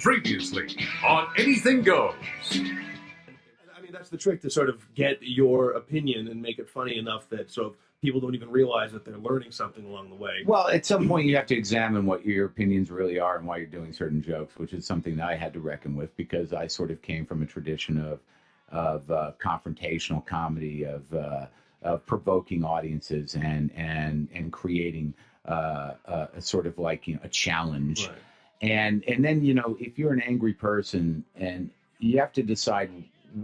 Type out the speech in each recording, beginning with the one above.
Previously on Anything Goes. I mean, that's the trick, to sort of get your opinion and make it funny enough that so people don't even realize that they're learning something along the way. Well, at some point you have to examine what your opinions really are and why you're doing certain jokes, which is something that I had to reckon with because I sort of came from a tradition of confrontational comedy, of provoking audiences and creating a sort of like, you know, a challenge. Right. And then, you know, if you're an angry person and you have to decide,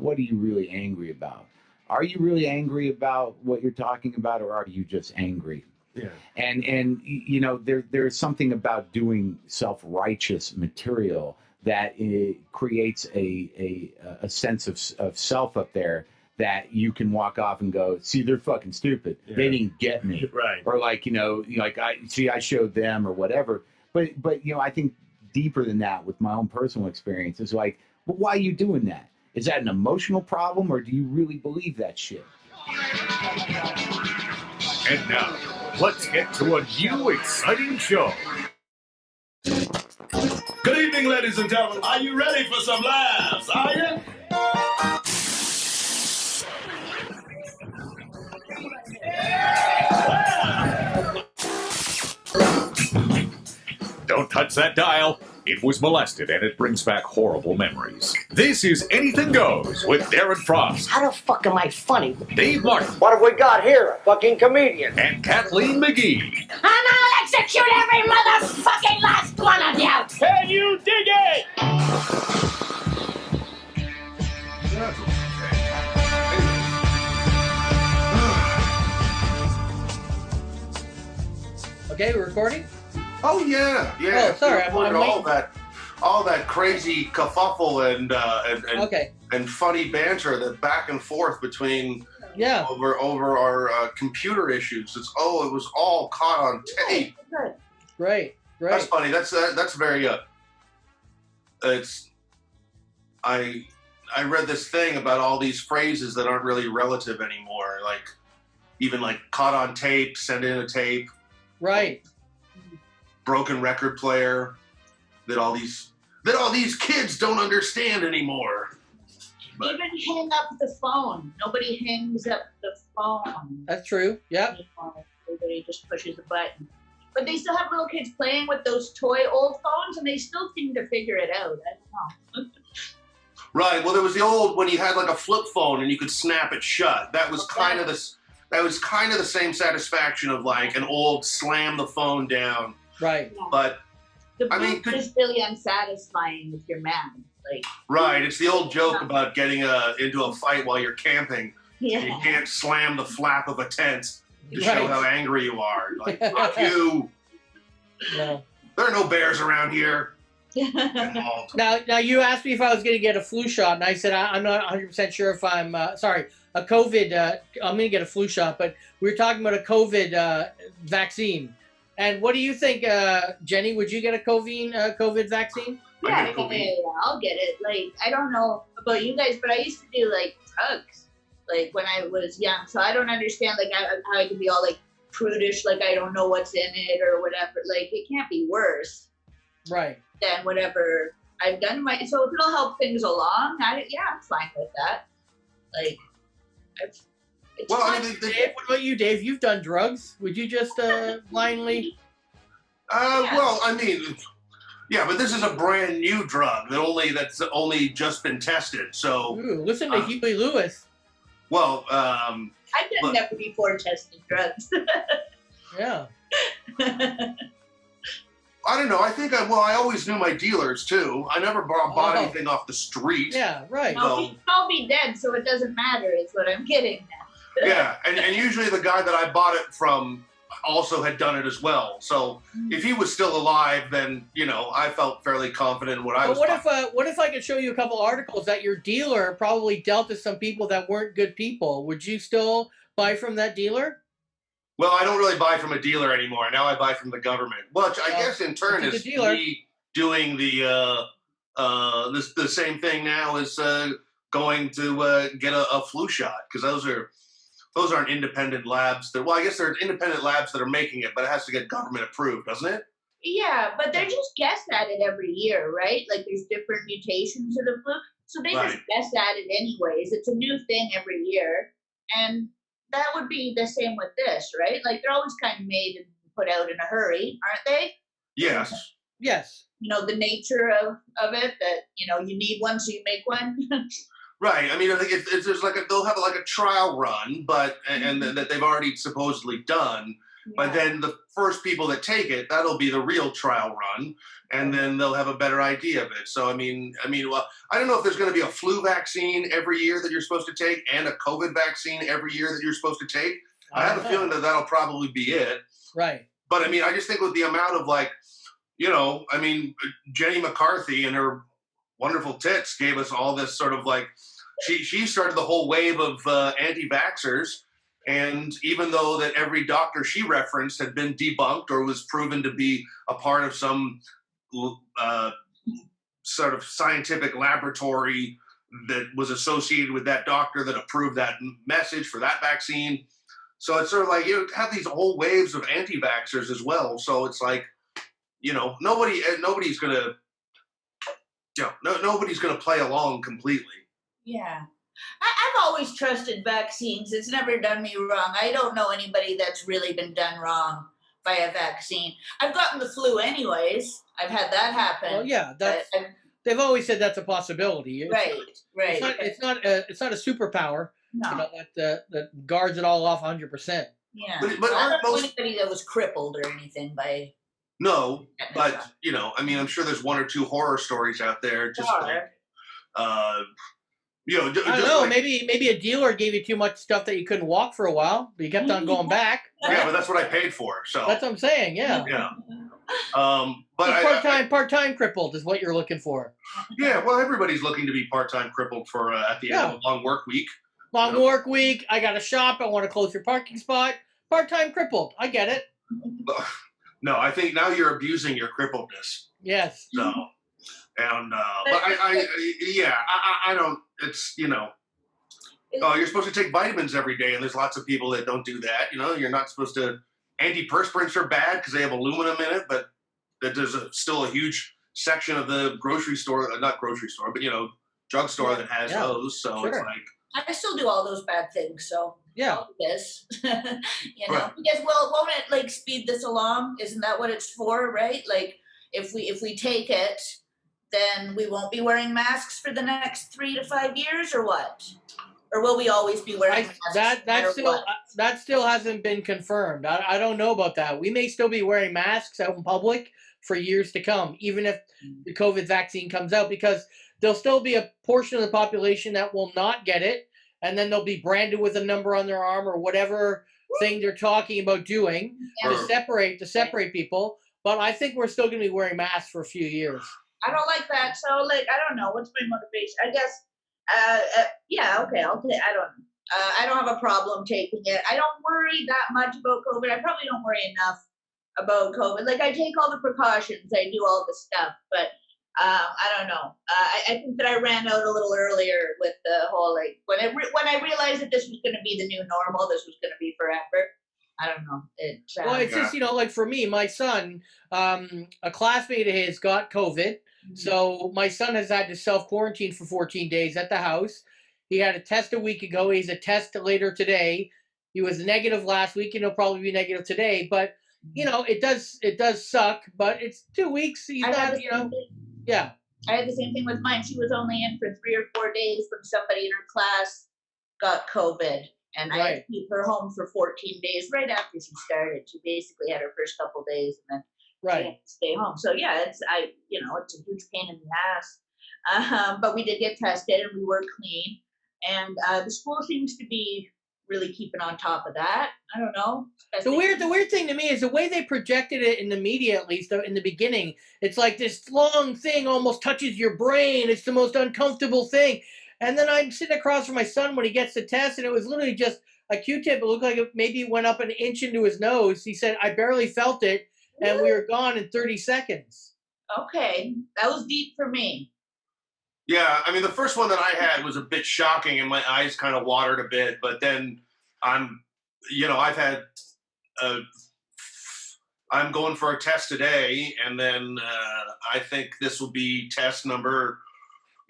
what are you really angry about? Are you really angry about what you're talking about, or are you just angry? Yeah. And you know, there's something about doing self-righteous material that it creates a sense of self up there that you can walk off and go, see, they're fucking stupid. Yeah. They didn't get me. Right. Or like, you know, like I showed them or whatever. But you know, I think deeper than that with my own personal experience is like, well, why are you doing that? Is that an emotional problem, or do you really believe that shit? And now, let's get to a new exciting show. Good evening, ladies and gentlemen. Are you ready for some laughs? Are you? Don't touch that dial. It was molested and it brings back horrible memories. This is Anything Goes with Darren Frost, How the fuck am I funny? Dave Martin, What have we got here? A fucking comedian. and Kathleen McGee. And I'll execute every motherfucking last one of you! Can you dig it? Okay, we're recording? Oh yeah. Oh, sorry, I'm all that crazy kerfuffle and Okay. and funny banter, that back and forth between Yeah. over our computer issues. It was all caught on tape. Great. That's funny. That's very I read this thing about all these phrases that aren't really relative anymore, like even like caught on tape, send in a tape. Right. Broken record player, that all these kids don't understand anymore. But Even hang up the phone. Nobody hangs up the phone. That's true. Yep. Everybody just pushes a button. But they still have little kids playing with those toy old phones, and they still seem to figure it out. I don't know. right, well, there was the old, when you had like a flip phone and you could snap it shut. That was kind of the same satisfaction of like an old slam the phone down. Right. But The I mean, boot is really unsatisfying if you're mad. Like, right, it's the old joke about getting into a fight while you're camping. yeah. You can't slam the flap of a tent to Right. show how angry you are. Like, fuck you. No. There are no bears around here. Now you asked me if I was going to get a flu shot, and I said I'm not 100% sure if I'm a COVID. I'm going to get a flu shot, but we were talking about a COVID vaccine. And what do you think, Jennie? Would you get a COVID vaccine? Yeah, I'll get it. Like, I don't know about you guys, but I used to do like drugs, like when I was young. So I don't understand like how I can be all like prudish, like I don't know what's in it or whatever. Like, it can't be worse Right. than whatever I've done. So if it'll help things along, I'm fine with that. Like, it's Well, I fine. mean, Dave, what about you, Dave? You've done drugs. Would you just blindly? well, I mean, yeah, but this is a brand new drug that's only just been tested. So, Ooh, listen to Huey Lewis. well, I've done never before tested drugs. Yeah. I don't know. I think I always knew my dealers too. I never bought anything off the street. Yeah. Right. No, I'll be dead, so it doesn't matter. Is what I'm getting at. Yeah, and usually the guy that I bought it from also had done it as well. So if he was still alive, then I felt fairly confident in what I was. But what if I could show you a couple articles that your dealer probably dealt to some people that weren't good people? Would you still buy from that dealer? Well, I don't really buy from a dealer anymore. Now I buy from the government, which I guess in turn is me doing the same thing now as going to get a flu shot, because those aren't independent labs. I guess there's independent labs that are making it, but it has to get government approved, doesn't it? Yeah, but they're just guessed at it every year, right? Like there's different mutations of the flu. So they just guess at it anyways. It's a new thing every year. And that would be the same with this, right? Like they're always kind of made and put out in a hurry, aren't they? Yes. Yes. You know, the nature of it, that, you know, you need one, so you make one. Right. I mean, I think it's there's like they'll have like a trial run, but and that they've already supposedly done. Yeah. But then the first people that take it, that'll be the real trial run, and then they'll have a better idea of it. So I mean, well, I don't know if there's going to be a flu vaccine every year that you're supposed to take, and a COVID vaccine every year that you're supposed to take. I have a feeling that that'll probably be it. Right. But I mean, I just think with the amount of like, you know, I mean, Jennie McCarthy and her wonderful tits gave us all this sort of like, she started the whole wave of anti-vaxxers, and even though that every doctor she referenced had been debunked or was proven to be a part of some sort of scientific laboratory that was associated with that doctor that approved that message for that vaccine. So it's sort of like you have these whole waves of anti-vaxxers as well. So it's like, you know, nobody's gonna play along completely. Yeah. I've always trusted vaccines. It's never done me wrong. I don't know anybody that's really been done wrong by a vaccine. I've gotten the flu anyways. I've had that happen. Well, yeah, they've always said that's a possibility. Right. It's not a superpower. No. You know, that guards it all off 100%. Yeah. But I aren't don't know most anybody that was crippled or anything by. No, but you know, I mean, I'm sure there's one or two horror stories out there. Just like, you know, I don't know. Like, maybe a dealer gave you too much stuff that you couldn't walk for a while, but you kept on going back. Right? Yeah, but that's what I paid for. So that's what I'm saying. Yeah. Yeah. But part-time crippled is what you're looking for. Yeah. Well, everybody's looking to be part-time crippled for at the end of a long work week. Long work week. I got to shop. I want to close your parking spot. Part-time crippled. I get it. No, I think now you're abusing your crippledness. Yes. So, and but I don't. It's, you know, you're supposed to take vitamins every day, and there's lots of people that don't do that. You know, you're not supposed to. Antiperspirants are bad because they have aluminum in it, but there's still a huge section of the grocery store, not grocery store, but you know, drugstore that has those. So it's like I still do all those bad things. So I'll do this, you know, because won't it like speed this along? Isn't that what it's for, right? Like if we take it, then we won't be wearing masks for the next 3 to 5 years, or what? Or will we always be wearing masks? That still hasn't been confirmed. I don't know about that. We may still be wearing masks out in public for years to come, even if the COVID vaccine comes out, because there'll still be a portion of the population that will not get it, and then they'll be branded with a number on their arm or whatever thing they're talking about doing to separate people. But I think we're still going to be wearing masks for a few years. I don't like that. So, like, I don't know. What's my motivation? I guess, okay. I don't have a problem taking it. I don't worry that much about COVID. I probably don't worry enough about COVID. Like, I take all the precautions. I do all the stuff. But I don't know. I think that I ran out a little earlier with the whole, like, when I realized that this was going to be the new normal, this was going to be forever. I don't know. Well, it's just, you know, like for me, my son, a classmate of his got COVID. So my son has had to self-quarantine for 14 days at the house. He had a test a week ago. He's a test later today. He was negative last week, and he'll probably be negative today. But, you know, it does suck, but it's 2 weeks. He's not, you know, yeah. I had the same thing with mine. She was only in for 3 or 4 days when somebody in her class got COVID. And I had to keep her home for 14 days right after she started. She basically had her first couple days and then she had to stay home. So yeah, it's a huge pain in the ass. But we did get tested and we were clean. And the school seems to be really keeping on top of that. I don't know. The weird thing to me is the way they projected it in the media, at least in the beginning. It's like this long thing almost touches your brain. It's the most uncomfortable thing. And then I'm sitting across from my son when he gets the test, and it was literally just a Q-tip. It looked like it maybe went up an inch into his nose. He said, I barely felt it, and we were gone in 30 seconds. Okay. That was deep for me. Yeah, I mean, the first one that I had was a bit shocking, and my eyes kind of watered a bit. But then I've had I'm going for a test today, and then I think this will be test number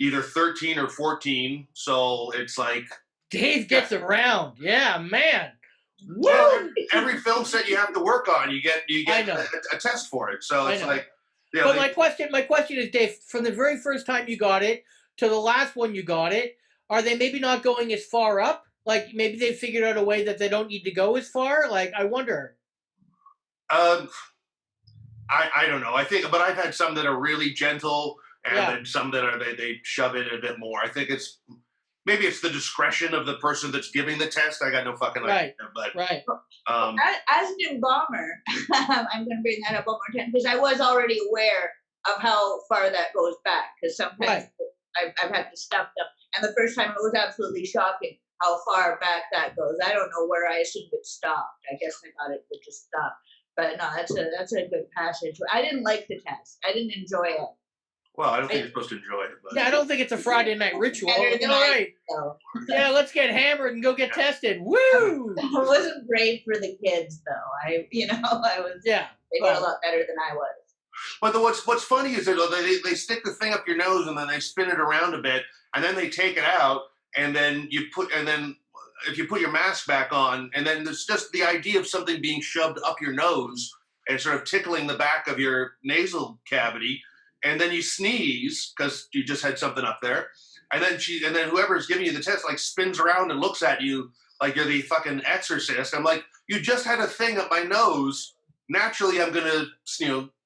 either 13 or 14. So it's like Dave gets around. Yeah, man. Well, every film set you have to work on, you get a test for it. So it's like, yeah. But my question is, Dave, from the very first time you got it to the last one you got it, are they maybe not going as far up? Like maybe they figured out a way that they don't need to go as far. Like I wonder. I don't know. I think, but I've had some that are really gentle, and then some that are they shove it a bit more. I think maybe it's the discretion of the person that's giving the test. I got no fucking idea. But as an embalmer, I'm going to bring that up one more time because I was already aware of how far that goes back. Because sometimes I've had to stop them, and the first time it was absolutely shocking how far back that goes. I don't know where I assumed it stopped. I guess I thought it would just stop. But no, that's a good passage. I didn't like the test. I didn't enjoy it. Well, I don't think you're supposed to enjoy it. But. Yeah, I don't think it's a Friday night ritual. All right. Yeah, let's get hammered and go get tested. Woo! It wasn't great for the kids, though. I was. Yeah. They got a lot better than I was. But what's funny is that they stick the thing up your nose and then they spin it around a bit and then they take it out and then if you put your mask back on, and then there's just the idea of something being shoved up your nose and sort of tickling the back of your nasal cavity, and then you sneeze because you just had something up there, and then whoever's giving you the test like spins around and looks at you like you're the fucking exorcist. I'm like, you just had a thing up my nose. Naturally, I'm gonna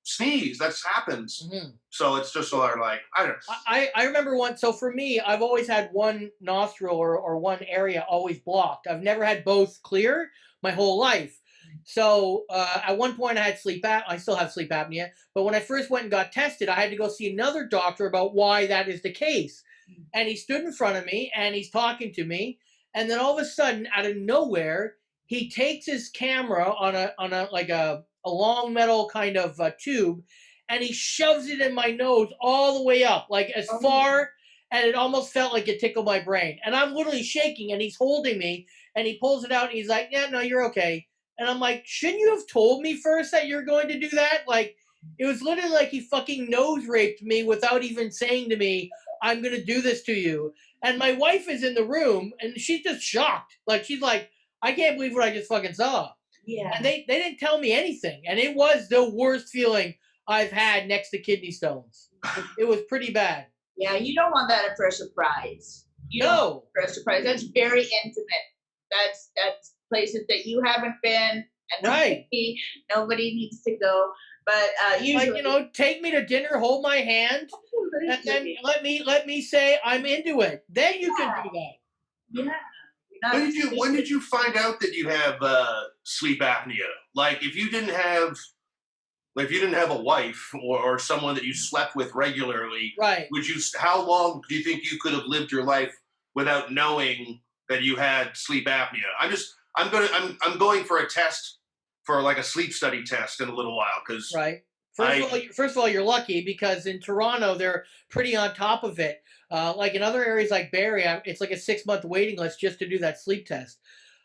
sneeze. That happens. Mm-hmm. So it's just sort of like, I don't know. I remember one. So for me, I've always had one nostril or one area always blocked. I've never had both clear my whole life. So at one point I had I still have sleep apnea. But when I first went and got tested, I had to go see another doctor about why that is the case. And he stood in front of me and he's talking to me. And then all of a sudden, out of nowhere, he takes his camera on a long metal kind of tube, and he shoves it in my nose all the way up, like as far, and it almost felt like it tickled my brain. And I'm literally shaking, and he's holding me, and he pulls it out, and he's like, yeah, no, you're okay. And I'm like, shouldn't you have told me first that you're going to do that? Like, it was literally like he fucking nose raped me without even saying to me, I'm going to do this to you. And my wife is in the room, and she's just shocked. Like, she's like, I can't believe what I just fucking saw. Yeah. And they didn't tell me anything. And it was the worst feeling I've had next to kidney stones. It was pretty bad. Yeah, you don't want that for a surprise. No. For a surprise. That's very intimate. That's places that you haven't been. And nobody needs to go. But usually. Like, take me to dinner, hold my hand, and then let me say I'm into it. Then you can do that. Yeah. When did you find out that you have sleep apnea? Like, if you didn't have a wife or someone that you slept with regularly, right? How long do you think you could have lived your life without knowing that you had sleep apnea? I'm going for a test, for like a sleep study test in a little while, because right. First of all, you're lucky because in Toronto they're pretty on top of it. Like in other areas like Barrie, it's like a 6-month waiting list just to do that sleep test.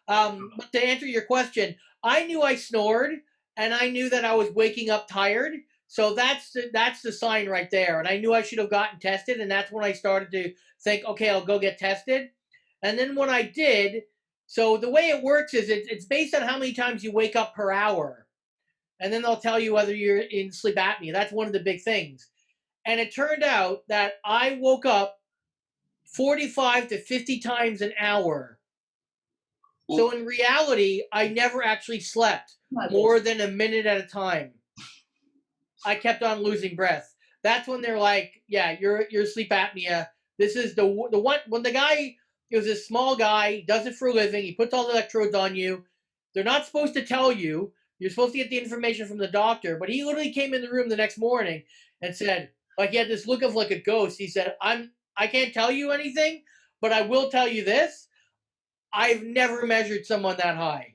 But to answer your question, I knew I snored and I knew that I was waking up tired. So that's the sign right there. And I knew I should have gotten tested. And that's when I started to think, okay, I'll go get tested. And then when I did, so the way it works is it's based on how many times you wake up per hour. And then they'll tell you whether you're in sleep apnea. That's one of the big things. And it turned out that I woke up 45 to 50 times an hour. So in reality, I never actually slept more than a minute at a time. I kept on losing breath. That's when they're like, yeah, you're sleep apnea. This is the one, when the guy, it was a small guy, does it for a living. He puts all the electrodes on you. They're not supposed to tell you. You're supposed to get the information from the doctor. But he literally came in the room the next morning and said, like, he had this look of like a ghost. He said, I can't tell you anything, but I will tell you this. I've never measured someone that high.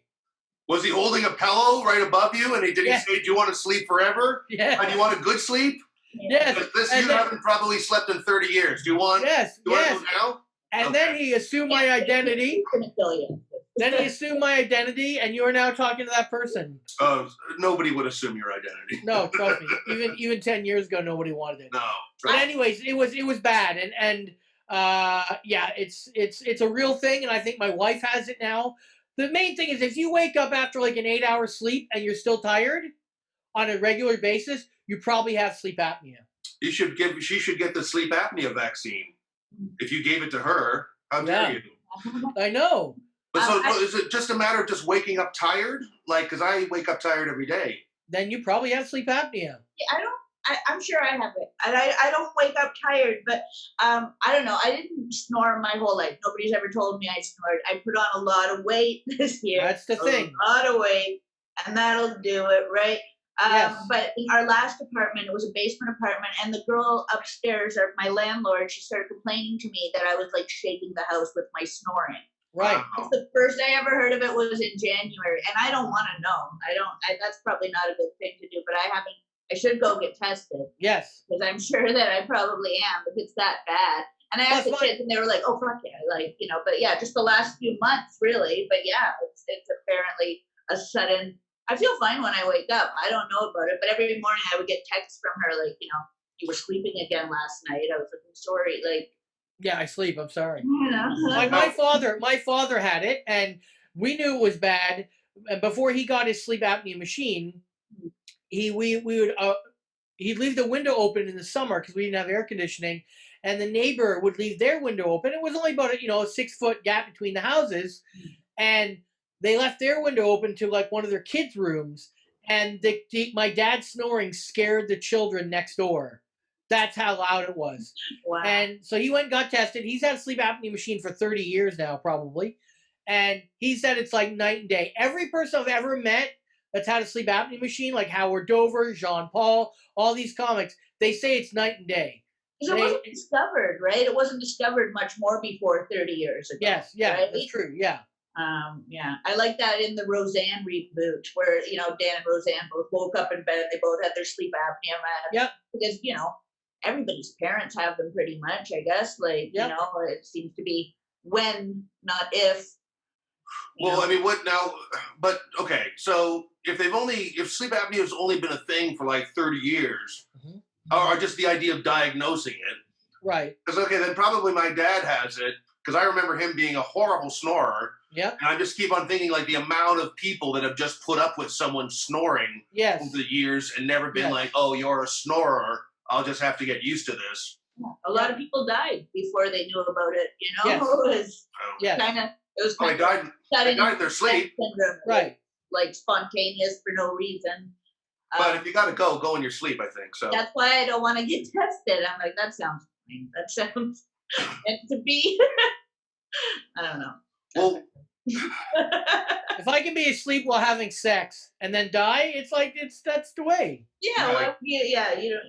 Was he holding a pillow right above you? And did he say, do you want to sleep forever? Yeah. Do you want a good sleep? Yes. You haven't probably slept in 30 years. Do you want, yes. Want to go now? And then he assumed my identity. He's going to kill you. Then he assumed my identity, and you are now talking to that person. Nobody would assume your identity. No, trust me. Even 10 years ago, nobody wanted it. No. But anyways, it was bad, and yeah, it's a real thing, and I think my wife has it now. The main thing is if you wake up after like an 8-hour sleep and you're still tired on a regular basis, you probably have sleep apnea. She should get the sleep apnea vaccine. If you gave it to her, how dare you? I know. But so is it just a matter of just waking up tired? Like, because I wake up tired every day. Then you probably have sleep apnea. I'm sure I have it. And I don't wake up tired, but I don't know. I didn't snore my whole life. Nobody's ever told me I snored. I put on a lot of weight this year. That's the thing. A lot of weight, and that'll do it, right? Yes. But in our last apartment, it was a basement apartment, and the girl upstairs, or my landlord, she started complaining to me that I was like shaking the house with my snoring. Right. It's the first I ever heard of it was in January, and I don't want to know. That's probably not a good thing to do, but I should go get tested. Yes. Because I'm sure that I probably am if it's that bad. And I asked the kids, and they were like, "Oh, fuck yeah!" Like, you know. But yeah, just the last few months, really. But yeah, it's apparently a sudden. I feel fine when I wake up. I don't know about it, but every morning I would get texts from her like, you know, "You were sleeping again last night." I was like, "I'm sorry." Like. Yeah, I sleep. I'm sorry. You know. My father had it, and we knew it was bad. And before he got his sleep apnea machine, he'd leave the window open in the summer because we didn't have air conditioning, and the neighbor would leave their window open. It was only about a 6-foot gap between the houses, and they left their window open to like one of their kids' rooms, and my dad snoring scared the children next door. That's how loud it was. Wow. And so he went and got tested. He's had a sleep apnea machine for 30 years now, probably. And he said it's like night and day. Every person I've ever met that's had a sleep apnea machine, like Howard Dover, Jean Paul, all these comics, they say it's night and day. Because it wasn't discovered, right? It wasn't discovered much more before 30 years ago. Yes, yeah, right? That's true, yeah. Yeah, I like that in the Roseanne reboot where, Dan and Roseanne both woke up in bed and they both had their sleep apnea meds. Yep. Because, everybody's parents have them pretty much, I guess. Like, it seems to be when, not if. Well, I mean, what now? But okay, so if sleep apnea has only been a thing for like 30 years, or just the idea of diagnosing it, right? Because then probably my dad has it because I remember him being a horrible snorer. Yeah. And I just keep on thinking like the amount of people that have just put up with someone snoring over the years and never been like, "Oh, you're a snorer. I'll just have to get used to this." A lot of people died before they knew about it. It was they died in their sleep. Syndrome, right? Like spontaneous for no reason. But if you got to go in your sleep. I think so. That's why I don't want to get tested. I'm like, that sounds fine. That sounds meant to be. I don't know. Well, if I can be asleep while having sex and then die, that's the way. Yeah. Right. Well, yeah. You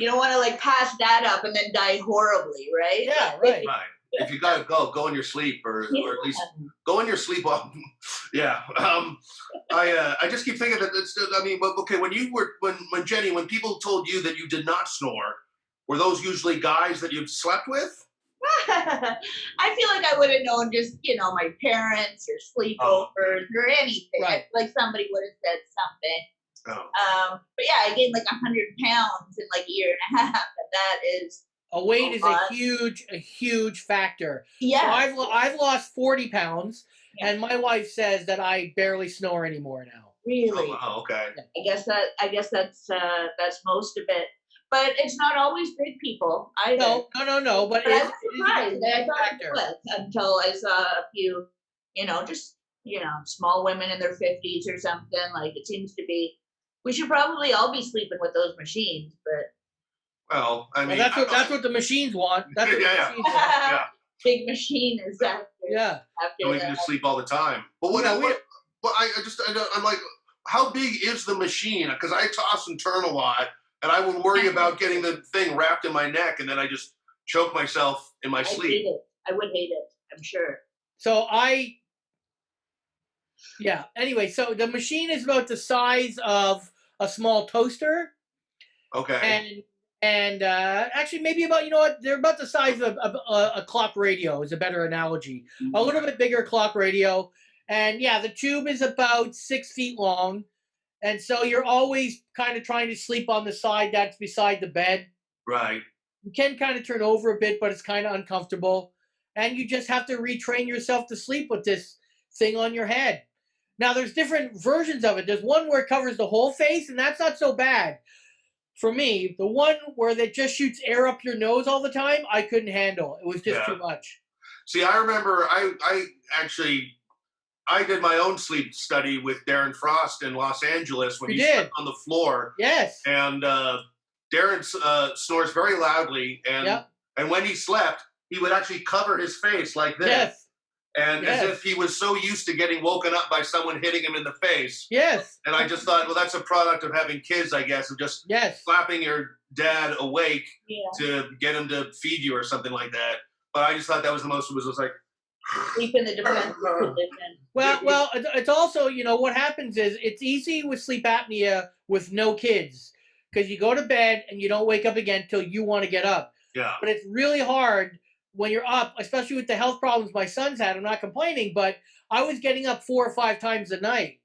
don't want to like pass that up and then die horribly, right? Yeah. Right. Right. If you gotta go in your sleep, or at least go in your sleep. Yeah. I just keep thinking that it's. I mean, okay. When Jennie, when people told you that you did not snore, were those usually guys that you've slept with? I feel like I would have known just my parents or sleepovers or anything. Right. Like somebody would have said something. Oh. But yeah, I gained like 100 pounds in like a year and a half, and that is. Weight is a huge factor. Yeah. So I've lost 40 pounds, and my wife says that I barely snore anymore now. Really? Oh, okay. I guess that's most of it. But it's not always big people either. No. But I was surprised. I thought it was until I saw a few, small women in their 50s or something. Like it seems to be. We should probably all be sleeping with those machines, but. Well, I mean, that's what the machines want. That's what the machines want. Yeah. Big machine is after. Yeah. We can just sleep all the time. But I'm like, how big is the machine? Because I toss and turn a lot, and I would worry about getting the thing wrapped in my neck, and then I just choke myself in my sleep. I would hate it. I'm sure. So Anyway, so the machine is about the size of a small toaster. Okay. And actually, maybe they're about the size of a clock radio is a better analogy. A little bit bigger clock radio, And yeah, the tube is about 6 feet long. And so you're always kind of trying to sleep on the side that's beside the bed. Right. You can kind of turn over a bit, but it's kind of uncomfortable. And you just have to retrain yourself to sleep with this thing on your head. Now, there's different versions of it. There's one where it covers the whole face, and that's not so bad. For me, the one where that just shoots air up your nose all the time, I couldn't handle. It was just too much. See, I remember I did my own sleep study with Darren Frost in Los Angeles when he slept on the floor. Yes. And Darren snores very loudly, and when he slept, he would actually cover his face like this. Yes. And as if he was so used to getting woken up by someone hitting him in the face. Yes. And I just thought, well, that's a product of having kids, I guess, of just slapping your dad awake to get him to feed you or something like that. But I just thought that was the most, it was just like... Sleep in the defensive position. Well, it's also, you know, what happens is it's easy with sleep apnea with no kids because you go to bed and you don't wake up again until you want to get up. Yeah. But it's really hard when you're up, especially with the health problems my son's had. I'm not complaining, but I was getting up 4 or 5 times a night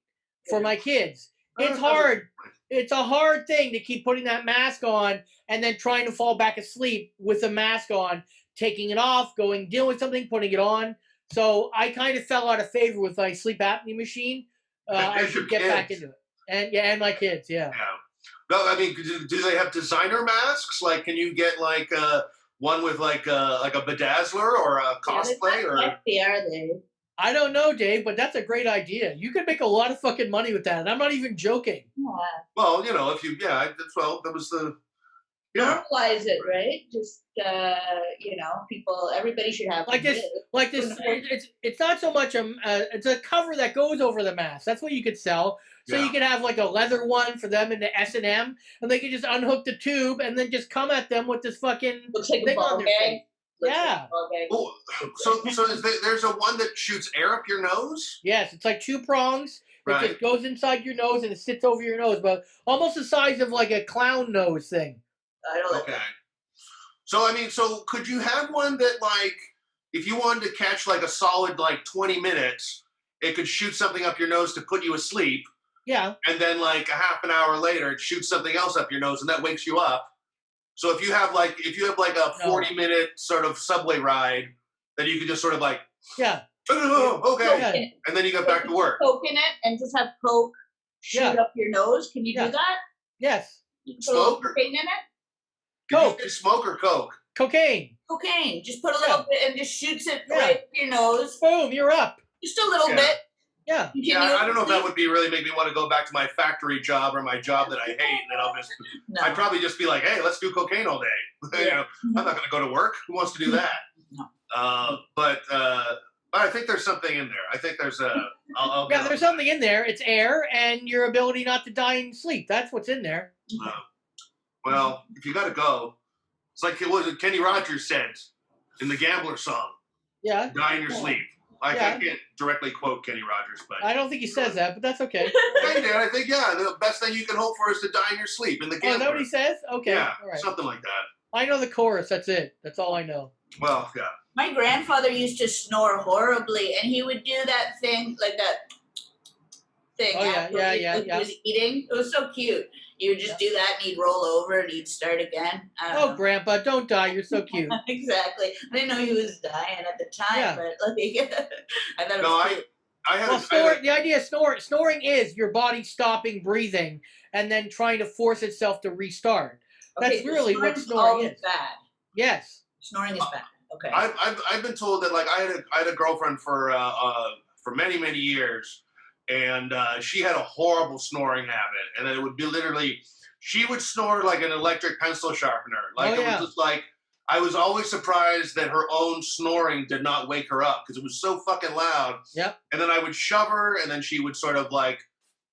for my kids. It's hard. It's a hard thing to keep putting that mask on and then trying to fall back asleep with the mask on, taking it off, going, dealing with something, putting it on. So I kind of fell out of favor with my sleep apnea machine. I should get back into it. And my kids, yeah. No, I mean, do they have designer masks? Like, can you get like one with like a bedazzler or a cosplay? Or are they? I don't know, Dave, but that's a great idea. You could make a lot of fucking money with that, and I'm not even joking. Yeah. Well, you know, if you, that was the. Yeah. Normalize it, right? Just you know, everybody should have like this. It's not so much it's a cover that goes over the mask. That's what you could sell. So you could have like a leather one for them in the S&M, and they could just unhook the tube and then just come at them with this fucking looks like thing a ball on their gag. face. Yeah. Oh, so there's a one that shoots air up your nose? Yes, it's like 2 prongs. It just goes inside your nose and it sits over your nose, but almost the size of like a clown nose thing. I don't okay. So, I mean, could you have one that, like, if you wanted to catch, like, a solid, like, 20 minutes, it could shoot something up your nose to put you asleep. Yeah. And then, like, a half an hour later, it shoots something else up your nose, and that wakes you up. So if you have, like, a 40-minute sort of subway ride, then you could just sort of, like... Yeah. Okay. And then you go back to work. Coke in it and just have Coke shoot up your nose. Can you do that? Yes. You can put a little cocaine in it? Coke. Smoke or Coke? Cocaine. Cocaine. Just put a little bit and just shoots it right up your nose. Boom, you're up. Just a little bit. Yeah. I don't know if that would really make me want to go back to my factory job or my job that I hate, and then I'd probably just be like, hey, let's do cocaine all day. You know, I'm not going to go to work. Who wants to do that? No. But I think there's something in there. I think there's there's something in there. It's air and your ability not to die in sleep. That's what's in there. Well, if you got to go, it's like what Kenny Rogers said in the Gambler song. Yeah. Die in your sleep. I can't directly quote Kenny Rogers, but I don't think he says that, but that's okay. I think the best thing you can hope for is to die in your sleep in the Gambler. Oh, is that what he says? Okay. Yeah, all right. something like that. I know the chorus. That's it. That's all I know. Well, yeah. My grandfather used to snore horribly, and he would do that thing, like that thing. Oh, yeah. He was eating. It was so cute. He would just do that, and he'd roll over, and he'd start again. I don't know. Grandpa, don't die. You're so cute. Exactly. I didn't know he was dying at the time, but like, I thought it was cute. The idea of snoring is your body stopping breathing and then trying to force itself to restart. That's really what snoring is. Bad. Yes. Snoring is bad. Okay. I've been told that, like, I had a girlfriend for many, many years, and she had a horrible snoring habit, and it would be literally, she would snore like an electric pencil sharpener. Like, it was just like, I was always surprised that her own snoring did not wake her up because it was so fucking loud. Yep. And then I would shove her, and then she would sort of like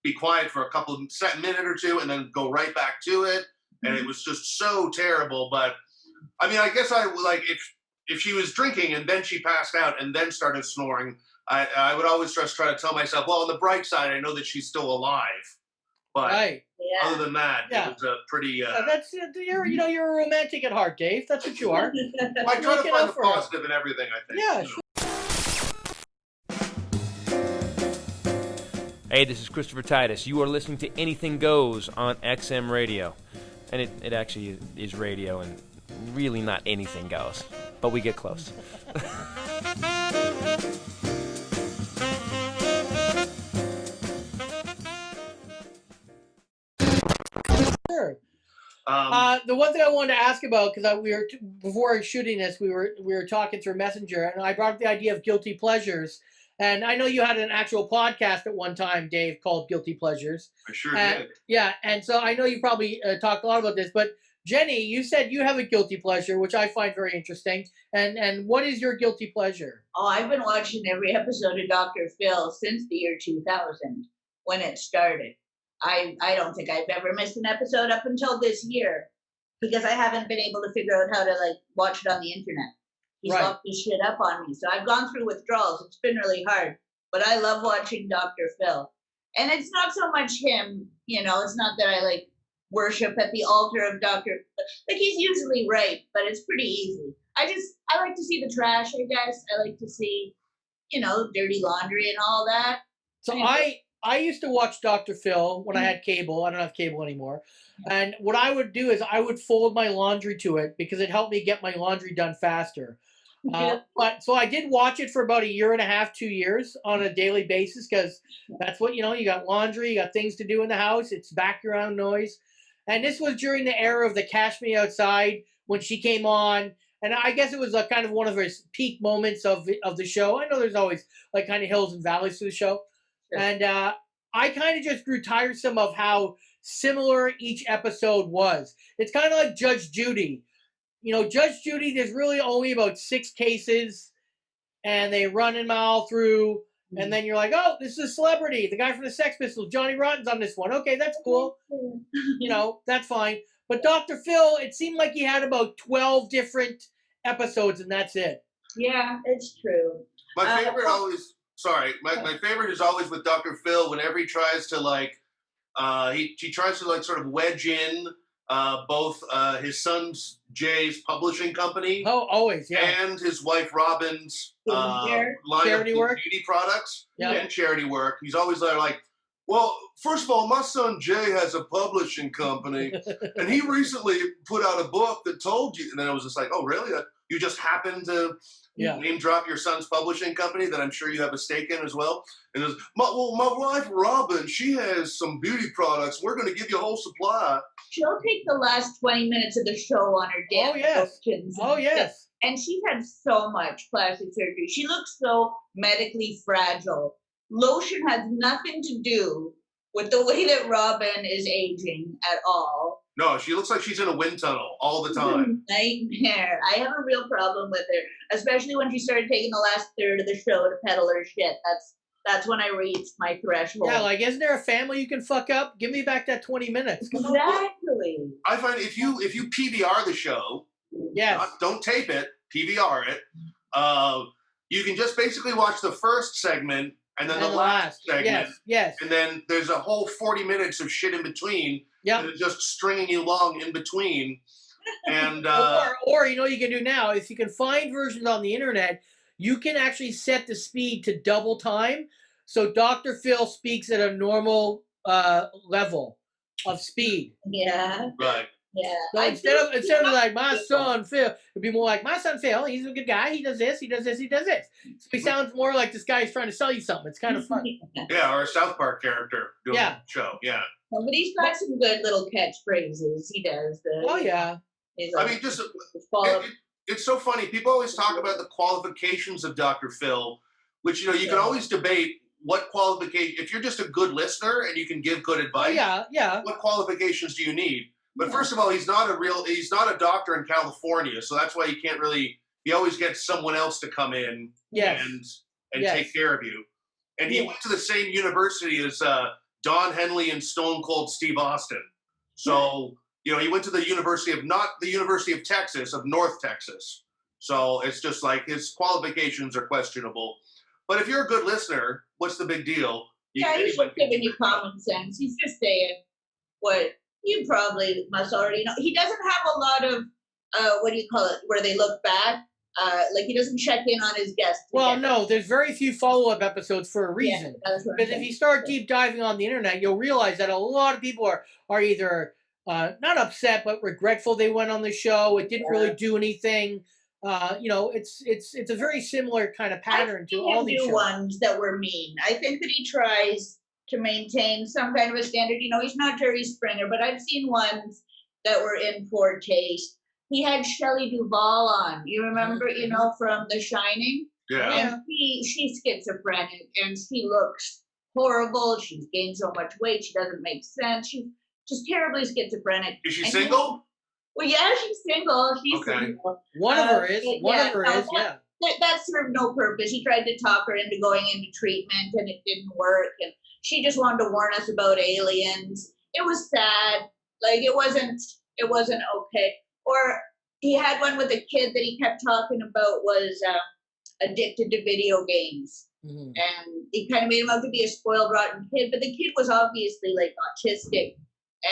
be quiet for a minute or two, and then go right back to it. And it was just so terrible. But I mean, I guess I like if she was drinking and then she passed out and then started snoring, I would always just try to tell myself, well, on the bright side, I know that she's still alive. But other than that, it was a pretty. That's you're a romantic at heart, Dave. That's what you are. I try to find the positive in everything, I think. Yeah. Sure. Hey, this is Christopher Titus. You are listening to Anything Goes on XM Radio. And it actually is radio and really not anything goes. But we get close. Sure. The one thing I wanted to ask about, because before shooting this, we were talking through Messenger, and I brought up the idea of guilty pleasures. And I know you had an actual podcast at one time, Dave, called Guilty Pleasures. I sure did. Yeah, and so I know you probably talked a lot about this, but Jennie, you said you have a guilty pleasure, which I find very interesting. And what is your guilty pleasure? Oh, I've been watching every episode of Dr. Phil since the year 2000 when it started. I don't think I've ever missed an episode up until this year because I haven't been able to figure out how to watch it on the internet. He's locked his shit up on me. So I've gone through withdrawals. It's been really hard. But I love watching Dr. Phil. And it's not so much him, it's not that I worship at the altar of Dr. He's usually right, but it's pretty easy. I like to see the trash, I guess. I like to see, dirty laundry and all that. So I used to watch Dr. Phil when I had cable. I don't have cable anymore. And what I would do is I would fold my laundry to it because it helped me get my laundry done faster. But so I did watch it for about a year and a half, 2 years on a daily basis because that's what, you got laundry, you got things to do in the house. It's background noise. And this was during the era of the Cash Me Outside when she came on. And I guess it was kind of one of her peak moments of the show. I know there's always kind of hills and valleys to the show. Sure. And I kind of just grew tiresome of how similar each episode was. It's kind of like Judge Judy. Judge Judy, there's really only about 6 cases, and they run them all through, and then you're like, oh, this is a celebrity. The guy from the Sex Pistols, Johnny Rotten's on this one. Okay, that's cool. That's fine. But Dr. Phil, it seemed like he had about 12 different episodes, and that's it. Yeah, it's true. My favorite my favorite is always with Dr. Phil whenever he tries to he tries to sort of wedge in both his son's Jay's publishing company. Oh, always, yeah. And his wife Robin's line charity of work, beauty products and charity work. He's always well, first of all, my son Jay has a publishing company, and he recently put out a book that told you. And then I was just like, oh, really? You just happened to name drop your son's publishing company that I'm sure you have a stake in as well. And it was, my wife Robin, she has some beauty products. We're going to give you a whole supply. She'll take the last 20 minutes of the show on her damn questions. Oh, yes. And she's had so much plastic surgery. She looks so medically fragile. Lotion has nothing to do with the way that Robin is aging at all. No, she looks like she's in a wind tunnel all the time. Nightmare. I have a real problem with her, especially when she started taking the last third of the show to peddle her shit. That's when I reached my threshold. Yeah, isn't there a family you can fuck up? Give me back that 20 minutes. Exactly. I find if you PVR the show, don't tape it, PVR it, you can just basically watch the first segment and then the last segment. Yes. And then there's a whole 40 minutes of shit in between. Yeah. And it's just stringing you along in between. And or you can do now, if you can find versions on the internet, you can actually set the speed to double time. So Dr. Phil speaks at a normal level of speed. Yeah. Right. Yeah. So instead of my son Phil, it'd be more like my son Phil. He's a good guy. He does this. He does this. He does this. So he sounds more like this guy's trying to sell you something. It's kind of funny. Yeah, or a South Park character doing the show. Yeah. But he's got some good little catchphrases. He does. It's so funny. People always talk about the qualifications of Dr. Phil, which you can always debate what qualification. If you're just a good listener and you can give good advice, what qualifications do you need? But first of all, he's not a doctor in California, so that's why he always gets someone else to come in and take care of you. And he went to the same university as Don Henley and Stone Cold Steve Austin. So, he went to the not the University of Texas, of North Texas. So it's just his qualifications are questionable. But if you're a good listener, what's the big deal? He's just giving you common sense. He's just saying what you probably must already know. He doesn't have a lot of, where they look back. Like he doesn't check in on his guests. Well, no, there's very few follow-up episodes for a reason. Because if you start deep diving on the internet, you'll realize that a lot of people are either not upset but regretful they went on the show. It didn't really do anything. It's a very similar kind of pattern to all these shows. Ones that were mean. I think that he tries to maintain some kind of a standard. He's not Jerry Springer, but I've seen ones that were in poor taste. He had Shelley Duvall on. You remember, from The Shining? Yeah. And she's schizophrenic and she looks horrible. She's gained so much weight. She doesn't make sense. She's terribly schizophrenic. Is she single? Well, yeah, she's single. She's single. One of her is. One of her is, yeah. That served no purpose. He tried to talk her into going into treatment and it didn't work. And she just wanted to warn us about aliens. It was sad. Like, it wasn't okay. Or he had one with a kid that he kept talking about was addicted to video games. Mm-hmm. And he kind of made him out to be a spoiled, rotten kid. But the kid was obviously, like, autistic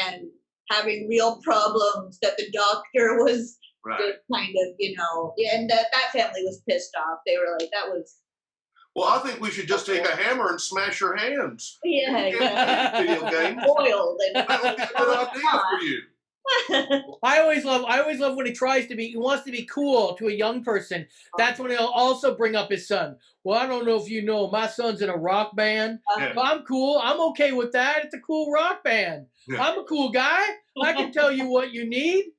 and having real problems that the doctor was kind of, and that family was pissed off. They were like, that was... Well, I think we should just take a hammer and smash your hands. Yeah. Video games. Boiled. And that would be a good idea for you. I always love when he wants to be cool to a young person. That's when he'll also bring up his son. Well, I don't know if you know, my son's in a rock band. But I'm cool. I'm okay with that. It's a cool rock band. Yeah. I'm a cool guy. I can tell you what you need.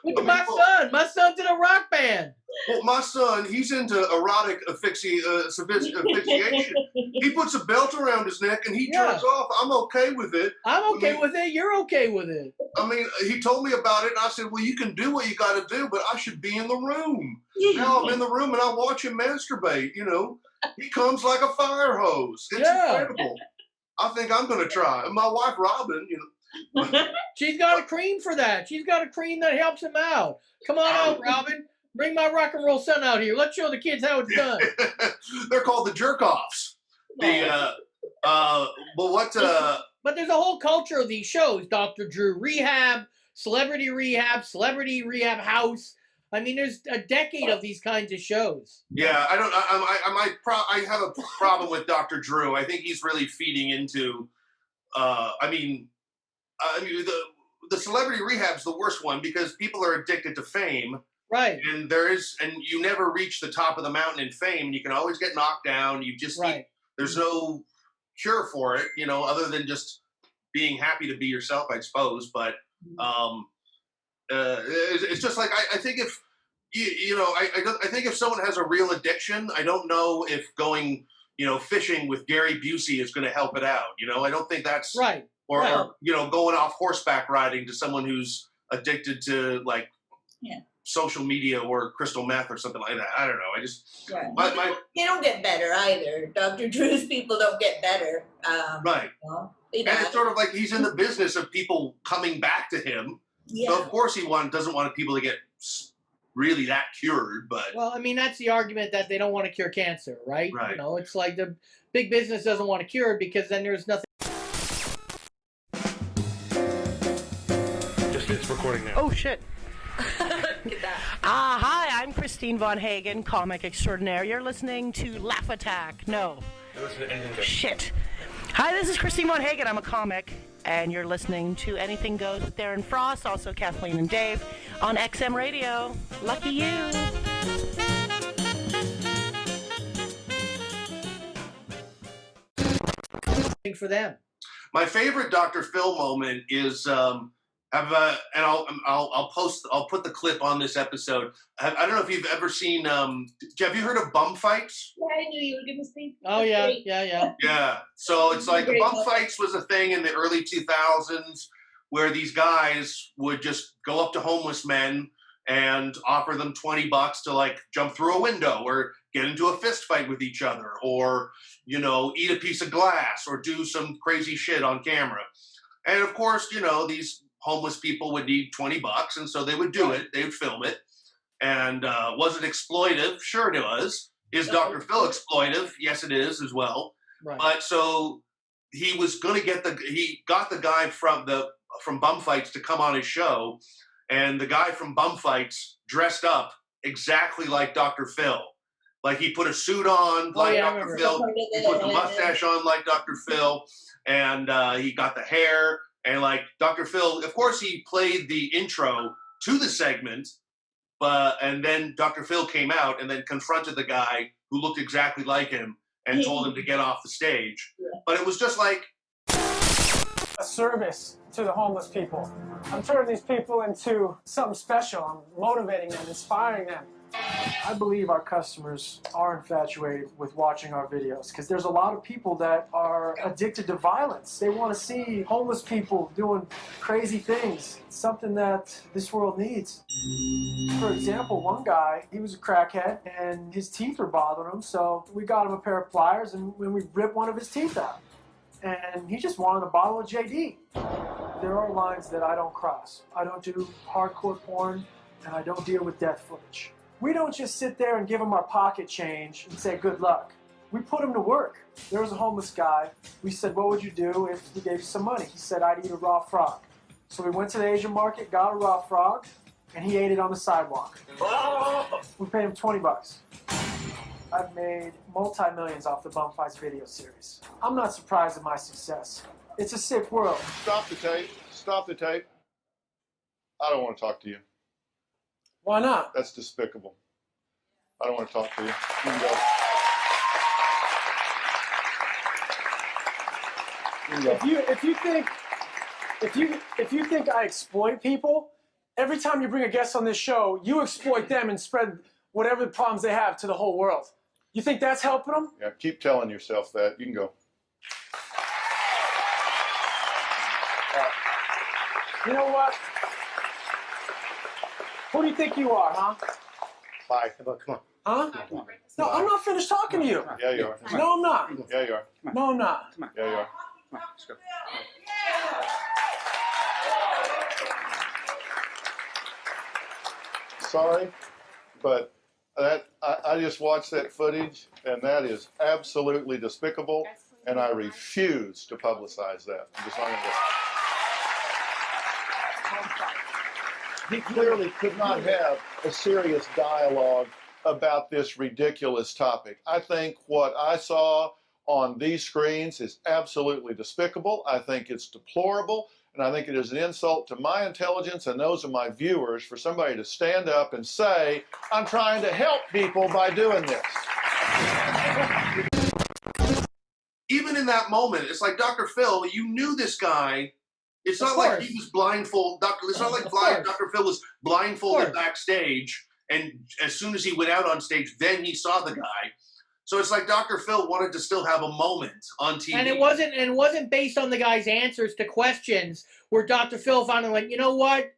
Look at my son. My son's in a rock band. Well, my son, he's into erotic asphyxiation. He puts a belt around his neck and he turns off. I'm okay with it. I'm okay with it. You're okay with it. I mean, he told me about it and I said, well, you can do what you got to do, but I should be in the room. Now I'm in the room and I watch him masturbate, He comes like a fire hose. It's incredible. I think I'm going to try. And my wife, Robin, She's got a cream for that. She's got a cream that helps him out. Come on out, Robin. Bring my rock and roll son out here. Let's show the kids how it's done. They're called the jerk-offs. But there's a whole culture of these shows. Dr. Drew Rehab, Celebrity Rehab House. I mean, there's a decade of these kinds of shows. Yeah, I have a problem with Dr. Drew. I think he's really feeding into, the Celebrity Rehab's the worst one because people are addicted to fame. Right. And you never reach the top of the mountain in fame. You can always get knocked down. You just there's no cure for it, other than just being happy to be yourself, I suppose. But it's just like I think if I think if someone has a real addiction, I don't know if going fishing with Gary Busey is going to help it out. I don't think that's right. Or going off horseback riding to someone who's addicted to social media or crystal meth or something like that. I don't know. I just they don't get better either. Dr. Drew's people don't get better. Right. And it's sort of like he's in the business of people coming back to him. Yeah. So of course he doesn't want people to get really that cured. But that's the argument that they don't want to cure cancer, right? Right. It's like the big business doesn't want to cure it because then there's nothing. It's recording now. Oh shit. Get that. Hi, I'm Christine Von Hagen, comic extraordinaire. You're listening to Laugh Attack. No. Shit. Hi, this is Christine Von Hagen. I'm a comic, and you're listening to Anything Goes with Darren Frost, also Kathleen and Dave, on XM Radio. Lucky you. For them. My favorite Dr. Phil moment is I'll put the clip on this episode. I don't know if you've ever seen. Have you heard of bum fights? Yeah, I knew you were going to speak. Oh yeah. Yeah. So it's like bum fights was a thing in the early 2000s where these guys would just go up to homeless men and offer them $20 to like jump through a window or get into a fist fight with each other or eat a piece of glass or do some crazy shit on camera. And of course, these homeless people would need $20, and so they would do it. They would film it. And was it exploitive? Sure it was. Is Dr. Phil exploitive? Yes, it is as well. Right. But so he was going to he got the guy from Bum Fights to come on his show, and the guy from Bum Fights dressed up exactly like Dr. Phil. Like he put a suit on like Dr. Phil. He put the mustache on like Dr. Phil. And he got the hair. And like Dr. Phil, of course, he played the intro to the segment. And then Dr. Phil came out and then confronted the guy who looked exactly like him and told him to get off the stage. But it was just like a service to the homeless people. I'm turning these people into something special. I'm motivating them, inspiring them. I believe our customers are infatuated with watching our videos because there's a lot of people that are addicted to violence. They want to see homeless people doing crazy things. It's something that this world needs. For example, one guy, he was a crackhead and his teeth were bothering him, so we got him a pair of pliers and when we ripped one of his teeth out. And he just wanted a bottle of JD. There are lines that I don't cross. I don't do hardcore porn and I don't deal with death footage. We don't just sit there and give him our pocket change and say good luck. We put him to work. There was a homeless guy. We said, what would you do if he gave you some money? He said, I'd eat a raw frog. So we went to the Asian market, got a raw frog, and he ate it on the sidewalk. We paid him $20. I've made multi-millions off the Bum Fights video series. I'm not surprised at my success. It's a sick world. Stop the tape. Stop the tape. I don't want to talk to you. Why not? That's despicable. I don't want to talk to you. You can go. You can go. If you think I exploit people, every time you bring a guest on this show, you exploit them and spread whatever the problems they have to the whole world. You think that's helping them? Yeah, keep telling yourself that. You can go. You know what? Who do you think you are, huh? Bye. Come on. Huh? No, I'm not finished talking to you. Yeah, you are. No, I'm not. Yeah, you are. No, I'm not. Yeah, you are. Come on, let's go. Sorry, but I just watched that footage, and that is absolutely despicable, and I refuse to publicize that. I'm just not going to. He clearly could not have a serious dialogue about this ridiculous topic. I think what I saw on these screens is absolutely despicable. I think it's deplorable, and I think it is an insult to my intelligence and those of my viewers for somebody to stand up and say, I'm trying to help people by doing this. Even in that moment, it's like, Dr. Phil, you knew this guy. It's not like he was blindfolded. It's not like Dr. Phil was blindfolded backstage, and as soon as he went out on stage, then he saw the guy. So it's like Dr. Phil wanted to still have a moment on TV. And it wasn't based on the guy's answers to questions where Dr. Phil finally went, you know what?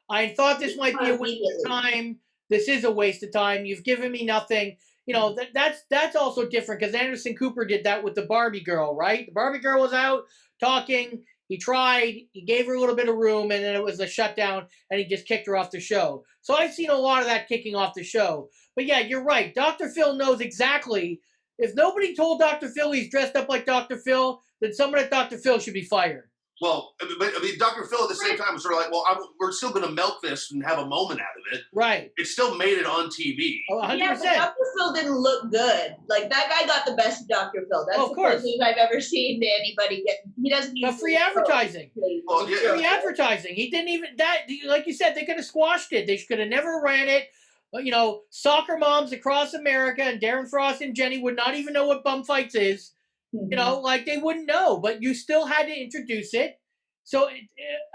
I thought this might be a waste of time. This is a waste of time. You've given me nothing. You know, that's also different because Anderson Cooper did that with the Barbie girl, right? The Barbie girl was out talking. He tried, he gave her a little bit of room, and then it was a shutdown, and he just kicked her off the show. So I've seen a lot of that kicking off the show. But yeah, you're right. Dr. Phil knows exactly. If nobody told Dr. Phil he's dressed up like Dr. Phil, then someone at Dr. Phil should be fired. Well, I mean, Dr. Phil at the same time was sort of like, well, we're still going to milk this and have a moment out of it. Right. It still made it on TV. Oh, 100%. Yeah, but Dr. Phil didn't look good. Like, that guy got the best of Dr. Phil. That's the closest I've ever seen to anybody get. He doesn't need free advertising. Well, yeah. Free advertising. He didn't even, like you said, they could have squashed it. They could have never ran it. You know, soccer moms across America and Darren Frost and Jennie would not even know what Bum Fights is. Mm-hmm. You know, like they wouldn't know, but you still had to introduce it. So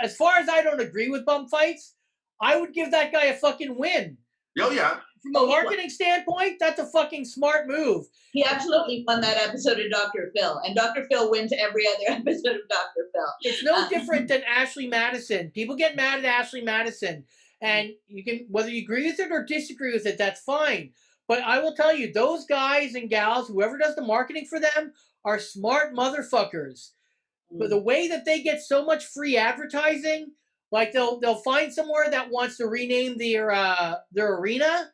as far as I don't agree with Bum Fights, I would give that guy a fucking win. Oh, yeah. From a marketing standpoint, that's a fucking smart move. He absolutely won that episode of Dr. Phil, and Dr. Phil wins every other episode of Dr. Phil. It's no different than Ashley Madison. People get mad at Ashley Madison, and you can, whether you agree with it or disagree with it, that's fine. But I will tell you, those guys and gals, whoever does the marketing for them, are smart motherfuckers. But the way that they get so much free advertising, like they'll find somewhere that wants to rename their arena,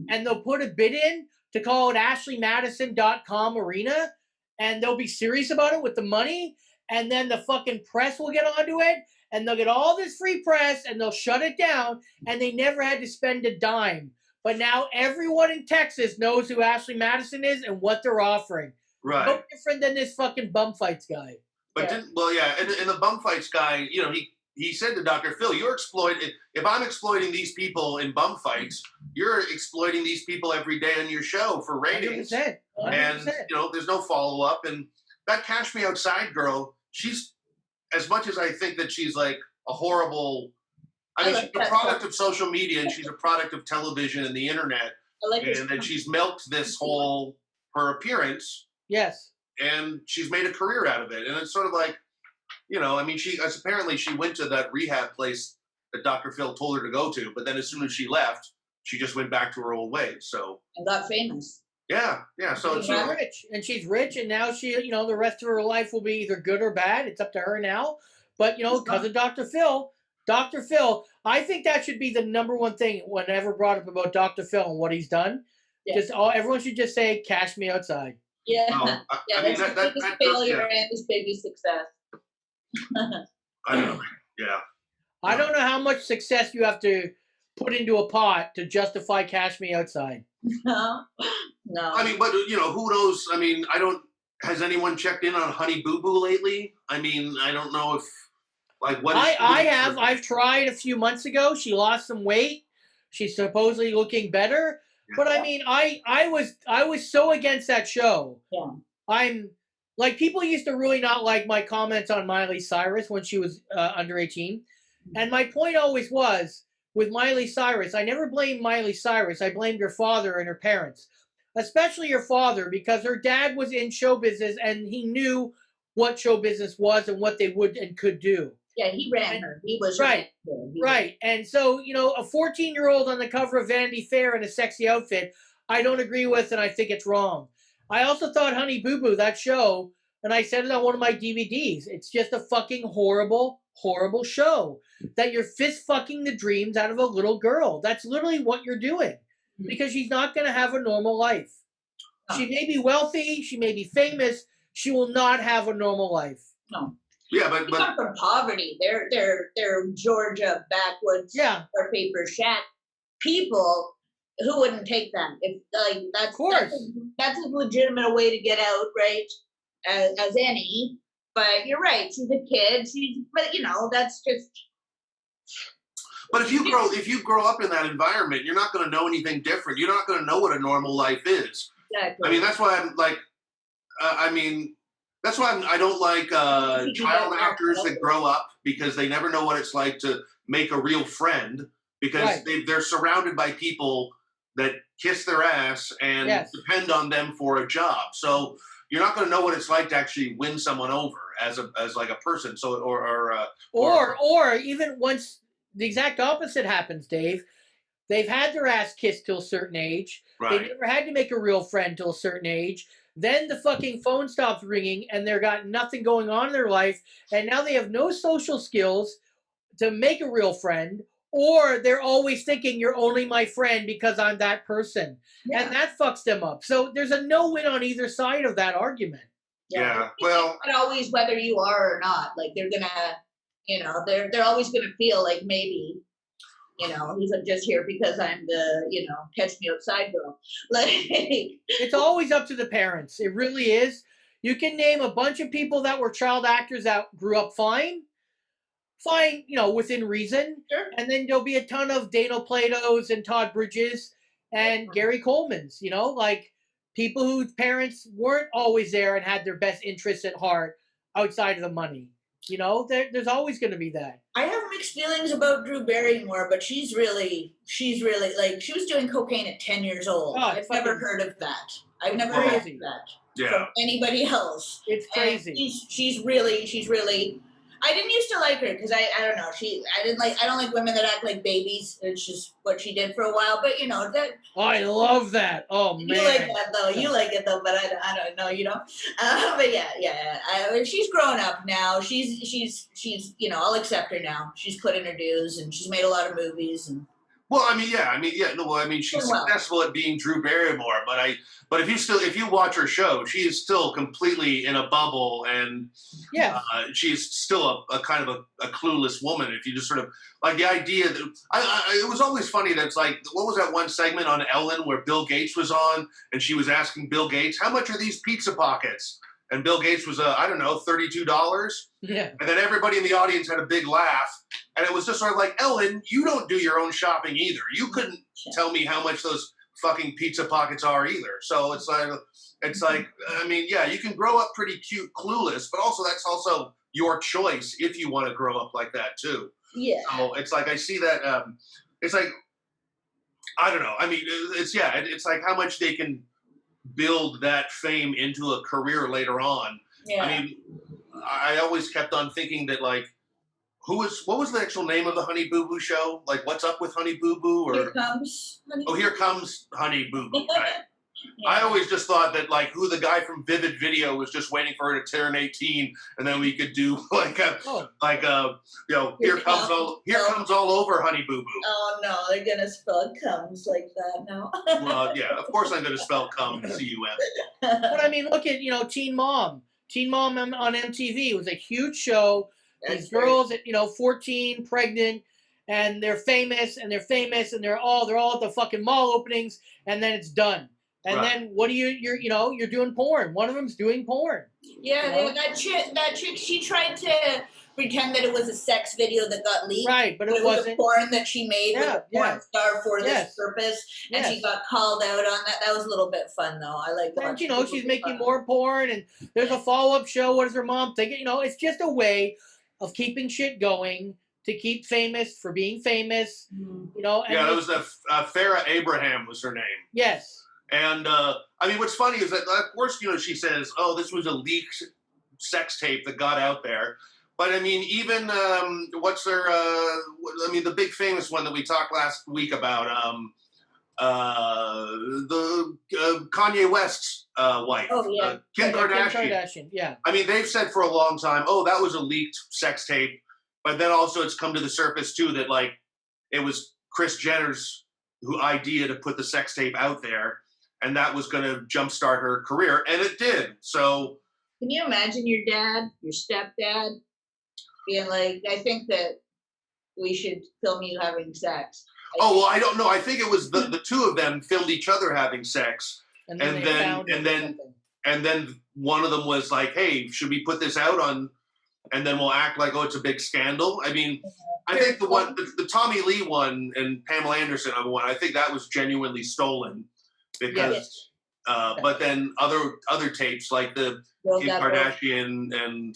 and they'll put a bid in to call it ashleymadison.com arena, and they'll be serious about it with the money, and then the fucking press will get onto it, and they'll get all this free press, and they'll shut it down, and they never had to spend a dime. But now everyone in Texas knows who Ashley Madison is and what they're offering. Right. No different than this fucking bum fights guy. But and the bum fights guy, you know, he said to Dr. Phil, you're exploiting. If I'm exploiting these people in bum fights, you're exploiting these people every day on your show for ratings. 100%. And you know, there's no follow up. And that Cash Me Outside girl, she's, as much as I think that she's like a horrible. I mean, she's a product of social media, and she's a product of television and the internet. And then she's milked this whole her appearance. Yes. And she's made a career out of it. And it's sort of like, you know, I mean, she went to that rehab place that Dr. Phil told her to go to, but then as soon as she left, she just went back to her old ways. So and got famous. Yeah. So she's rich, and she's rich, and now she, you know, the rest of her life will be either good or bad. It's up to her now. But you know, because of Dr. Phil, I think that should be the number one thing whenever brought up about Dr. Phil and what he's done. Yeah. Everyone should just say, "Cash me outside." Yeah, that's his biggest failure and his biggest success. I know. Yeah. I don't know how much success you have to put into a pot to justify Cash Me Outside. No. I mean, but you know, who knows? I mean, has anyone checked in on Honey Boo Boo lately? I mean, I don't know if I've tried a few months ago. She lost some weight. She's supposedly looking better. Yeah. But I mean, I was so against that show. Yeah. I'm like, people used to really not like my comments on Miley Cyrus when she was under 18. And my point always was, with Miley Cyrus, I never blamed Miley Cyrus. I blamed her father and her parents, especially her father, because her dad was in show business and he knew what show business was and what they would and could do. Yeah, he ran her. He was right. Right. And so, you know, a 14-year-old on the cover of Vanity Fair in a sexy outfit, I don't agree with, and I think it's wrong. I also thought Honey Boo Boo, that show, and I said it on one of my DVDs, it's just a fucking horrible, horrible show that you're fist fucking the dreams out of a little girl. That's literally what you're doing, because she's not going to have a normal life. She may be wealthy, she may be famous, she will not have a normal life. No. Yeah, but come from poverty. They're Georgia backwoods, or paper shack people who wouldn't take that. If like that's a legitimate way to get out, right? As any. But you're right. She's a kid. But you know, that's just. But if you grow up in that environment, you're not going to know anything different. You're not going to know what a normal life is. Exactly. I mean, that's why I'm like, that's why I don't like child actors that grow up, because they never know what it's like to make a real friend, because they're surrounded by people that kiss their ass and depend on them for a job. So you're not going to know what it's like to actually win someone over as like a person. So or even once the exact opposite happens, Dave. They've had their ass kissed till a certain age. Right. They never had to make a real friend till a certain age. Then the fucking phone stops ringing and they've got nothing going on in their life. And now they have no social skills to make a real friend, or they're always thinking you're only my friend because I'm that person. Yeah. And that fucks them up. So there's a no-win on either side of that argument. Yeah. Well, not always whether you are or not. Like they're going to, you know, they're always going to feel like maybe, you know, he's just here because I'm the, you know, catch me outside girl. Like, it's always up to the parents. It really is. You can name a bunch of people that were child actors that grew up fine, you know, within reason. Sure. And then there'll be a ton of Dano Platos and Todd Bridges and Gary Coleman's, you know, like people whose parents weren't always there and had their best interests at heart outside of the money. You know, there's always going to be that. I have mixed feelings about Drew Barrymore, but she's really, like, she was doing cocaine at 10 years old. I've never heard of that. I've never heard of that from anybody else. It's crazy. And she's really, I didn't used to like her because I don't know. I don't like women that act like babies. It's just what she did for a while. But you know that. Oh, I love that. Oh man. You like that though. You like it though, but I don't know. You know. But yeah. She's grown up now. She's you know, I'll accept her now. She's put in her dues and she's made a lot of movies and. Well, I mean, yeah. No, well, I mean, she's successful at being Drew Barrymore, but if you watch her show, she is still completely in a bubble, and she's still a kind of a clueless woman. If you just sort of like the idea that it was always funny that it's like, what was that one segment on Ellen where Bill Gates was on, and she was asking Bill Gates, how much are these pizza pockets? And Bill Gates was, I don't know, $32. Yeah. And then everybody in the audience had a big laugh. And it was just sort of like, Ellen, you don't do your own shopping either. You couldn't tell me how much those fucking pizza pockets are either. So it's like, I mean, yeah, you can grow up pretty cute, clueless, but also that's also your choice if you want to grow up like that too. Yeah. So it's like, I see that, it's like, I don't know. I mean, it's like how much they can build that fame into a career later on. Yeah. I mean, I always kept on thinking that, like, what was the actual name of the Honey Boo Boo show? Like, What's Up with Honey Boo Boo? Or Here Comes Honey Boo Boo. Here Comes Honey Boo Boo. Right? I always just thought that, like, who the guy from Vivid Video was just waiting for her to turn 18, and then we could do here comes all over Honey Boo Boo. Oh no, they're gonna spell comes like that now. Well, yeah, of course I'm gonna spell cum C-U-M. But I mean, look at Teen Mom. Teen Mom on MTV was a huge show. These girls at 14, pregnant, and they're famous, and they're all at the fucking mall openings, and then it's done. And then what do you're doing porn. One of them's doing porn. Yeah, that chick, she tried to pretend that it was a sex video that got leaked. Right, but it wasn't. Was a porn that she made with a porn star for this purpose, and she got called out on that. That was a little bit fun, though. I like that. And, she's making more porn, and there's a follow-up show. What does her mom think? It's just a way of keeping shit going, to keep famous for being famous. And it was Farrah Abraham was her name. Yes. And, I mean, what's funny is that, of course, she says, oh, this was a leaked sex tape that got out there. But, I mean, even, the big famous one that we talked last week about, the Kanye West's wife, Kim Kardashian. Kim Kardashian, yeah. I mean, they've said for a long time, oh, that was a leaked sex tape. But then also it's come to the surface, too, that, like, it was Kris Jenner's idea to put the sex tape out there. And that was going to jumpstart her career, and it did. So, can you imagine your stepdad, being like, "I think that we should film you having sex"? I don't know. I think it was the two of them filmed each other having sex, and then one of them was like, "Hey, should we put this out on?" And then we'll act like, "Oh, it's a big scandal." I mean, I think the Tommy Lee one and Pamela Anderson one, I think that was genuinely stolen. Because, but then other tapes like the Kim Kardashian and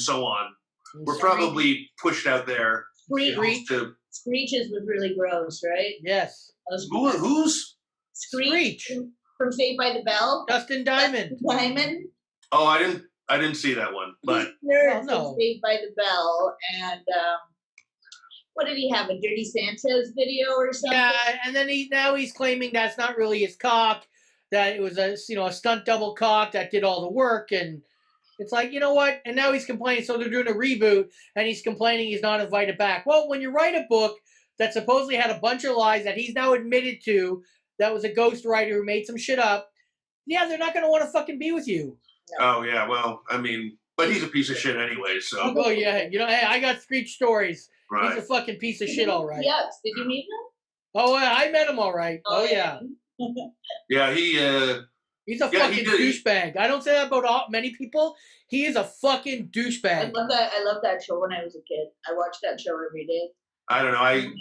so on were probably pushed out there. Screeches was really gross, right? Yes. Who's? Screech from Saved by the Bell. Dustin Diamond. Oh, I didn't see that one, but from Saved by the Bell, and what did he have, a Dirty Sanchez video or something? Yeah, and then he's claiming that's not really his cock, that it was a stunt double cock that did all the work, and it's like, you know what? And now he's complaining, so they're doing a reboot, and he's complaining he's not invited back. Well, when you write a book that supposedly had a bunch of lies that he's now admitted to, that was a ghostwriter who made some shit up, yeah, they're not going to want to fucking be with you. No. Oh, yeah, well, I mean, but he's a piece of shit anyway, so. Oh, yeah, hey, I got Screech stories. Right. He's a fucking piece of shit, all right. Yes. Did you meet him? Oh, yeah, I met him all right. Oh yeah. Yeah, he's a fucking douchebag. I don't say that about many people. He is a fucking douchebag. I love that show when I was a kid. I watched that show every day. I don't know.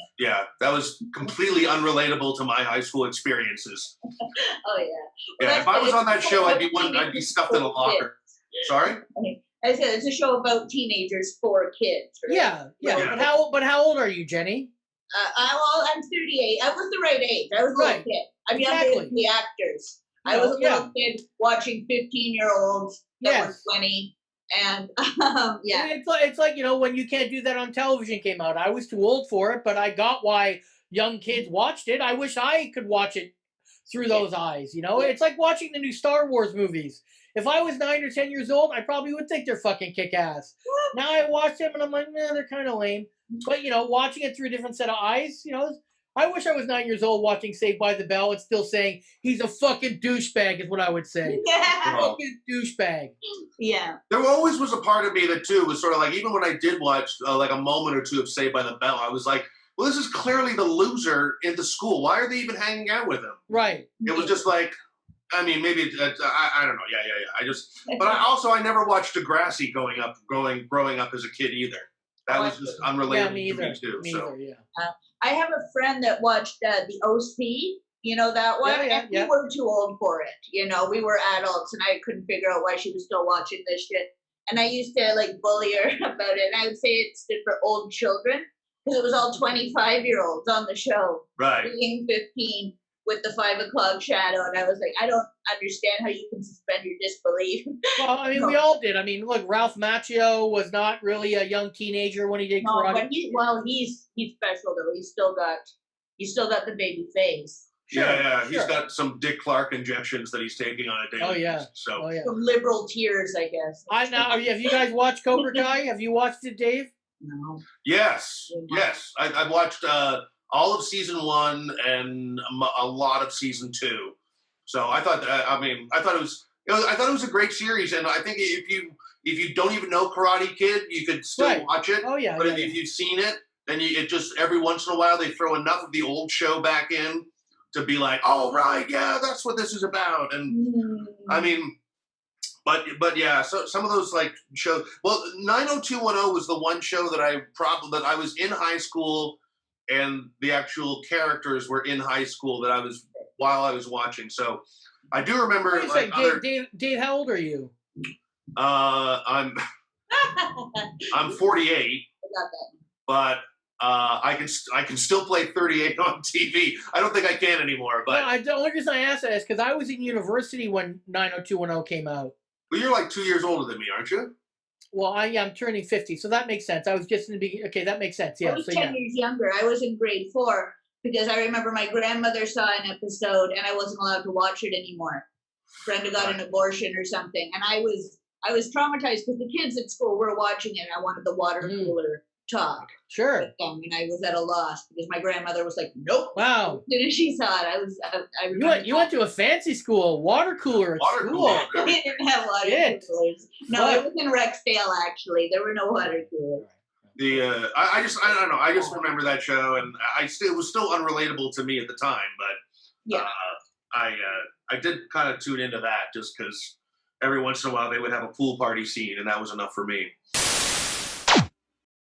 That was completely unrelatable to my high school experiences. Oh yeah. Well, if I was on that show, I'd be stuffed in a locker. Sorry? I said it's a show about teenagers for kids. Right? Yeah. But how old are you, Jennie? I'm 38. I was the right age. I was a little kid. I'm younger than the actors. I was a little kid watching 15-year-olds that were 20. And it's like when You Can't Do That on Television came out. I was too old for it, but I got why young kids watched it. I wish I could watch it through those eyes. It's like watching the new Star Wars movies. If I was 9 or 10 years old, I probably would think they're fucking kick-ass. Now I watch them and I'm like, they're kind of lame. But, watching it through a different set of eyes, I wish I was 9 years old watching Saved by the Bell and still saying he's a fucking douchebag is what I would say. Yeah. Fucking douchebag. Yeah. There always was a part of me that too was sort of like, even when I did watch like a moment or two of Saved by the Bell, I was like, well, this is clearly the loser in the school. Why are they even hanging out with him? Right. It was just like, I mean, maybe I don't know. Yeah. But I never watched Degrassi growing up as a kid either. That was just unrelated to me too. Me either, yeah. I have a friend that watched the OC. You know that one? Yeah, and we were too old for it. You know, we were adults, and I couldn't figure out why she was still watching this shit. And I used to like bully her about it. And I would say it stood for old children because it was all 25-year-olds on the show, right? Being 15 with the 5 o'clock shadow, and I was like, I don't understand how you can suspend your disbelief. Well, I mean, we all did. I mean, look, Ralph Macchio was not really a young teenager when he did karate. But he's special though. He's still got the baby face. Sure, yeah. He's got some Dick Clark injections that he's taking on a daily basis. So some liberal tears, I guess. Have you guys watched Cobra Kai? Have you watched it, Dave? No. Yes. I watched all of season 1 and a lot of season 2. So I thought it was a great series, and I think if you don't even know Karate Kid, you could still watch it. Oh yeah. But if you've seen it, then it just every once in a while they throw enough of the old show back in to be like, oh right, yeah, that's what this is about. And I mean, but yeah, so some of those like shows. Well, 90210 was the one show that I was in high school, and the actual characters were in high school while I was watching. So I do remember. Dave, how old are you? I'm 48. I got that. But I can still play 38 on TV. I don't think I can anymore. But the only reason I asked that is because I was in university when 90210 came out. Well, you're like 2 years older than me, aren't you? Well, I'm turning 50, so that makes sense. I was just in the beginning. Okay, that makes sense. Yeah. I was 10 years younger. I was in grade 4 because I remember my grandmother saw an episode and I wasn't allowed to watch it anymore. Brenda got an abortion or something, and I was traumatized because the kids at school were watching it. And I wanted the water cooler talk. Sure. And I was at a loss because my grandmother was like, "Nope." Wow. As soon as she saw it, You went to a fancy school, water cooler at school. We didn't have water coolers. No, it was in Rexdale actually. There were no water coolers. I don't know. I just remember that show, and it was still unrelatable to me at the time. But I did kind of tune into that just because every once in a while they would have a pool party scene, and that was enough for me.